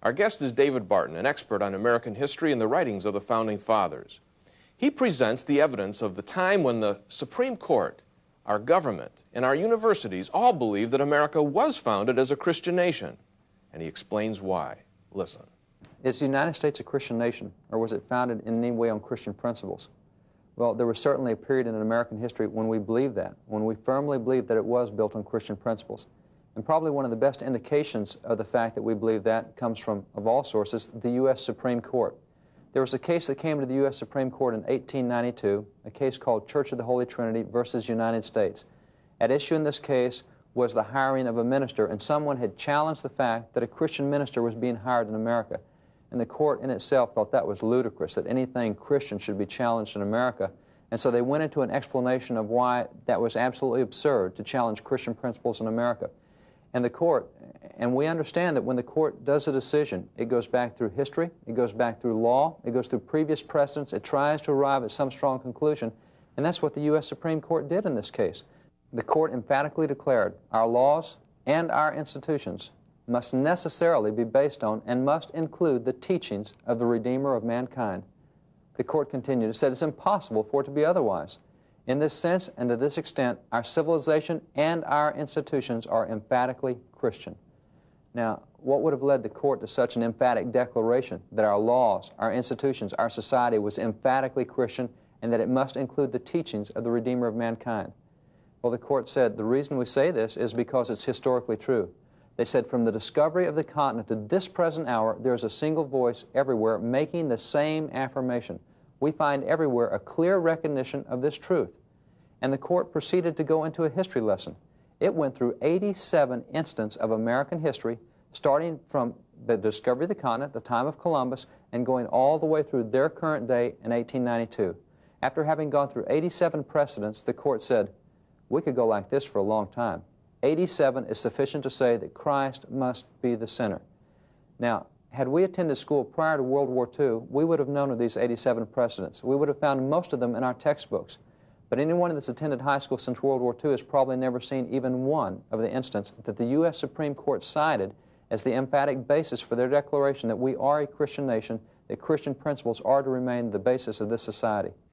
Our guest is David Barton, an expert on American history and the writings of the Founding Fathers. He presents the evidence of the time when the Supreme Court, our government, and our universities all believed that America was founded as a Christian nation. And he explains why. Listen. Is the United States a Christian nation, or was it founded in any way on Christian principles? Well, there was certainly a period in American history when we believed that, when we firmly believed that it was built on Christian principles. And probably one of the best indications of the fact that we believe that comes from, of all sources, the U.S. Supreme Court. There was a case that came to the U.S. Supreme Court in 1892, a case called Church of the Holy Trinity versus United States. At issue in this case was the hiring of a minister, and someone had challenged the fact that a Christian minister was being hired in America. And the court in itself thought that was ludicrous, that anything Christian should be challenged in America. And so they went into an explanation of why that was absolutely absurd to challenge Christian principles in America. And the court, and we understand that when the court does a decision, it goes back through history, it goes back through law, it goes through previous precedents, it tries to arrive at some strong conclusion, and that's what the U.S. Supreme Court did in this case. The court emphatically declared our laws and our institutions must necessarily be based on and must include the teachings of the Redeemer of mankind. The court continued, it said it's impossible for it to be otherwise. In this sense and to this extent, our civilization and our institutions are emphatically Christian. Now, what would have led the court to such an emphatic declaration that our laws, our institutions, our society was emphatically Christian and that it must include the teachings of the Redeemer of mankind? Well, the court said the reason we say this is because it's historically true. They said from the discovery of the continent to this present hour, there is a single voice everywhere making the same affirmation. We find everywhere a clear recognition of this truth. And the court proceeded to go into a history lesson. It went through 87 instances of American history, starting from the discovery of the continent, the time of Columbus, and going all the way through their current day in 1892. After having gone through 87 precedents, the court said, we could go like this for a long time. 87 is sufficient to say that Christ must be the center. Now, had we attended school prior to World War II, we would have known of these 87 precedents. We would have found most of them in our textbooks. But anyone that's attended high school since World War II has probably never seen even one of the instances that the U.S. Supreme Court cited as the emphatic basis for their declaration that we are a Christian nation, that Christian principles are to remain the basis of this society.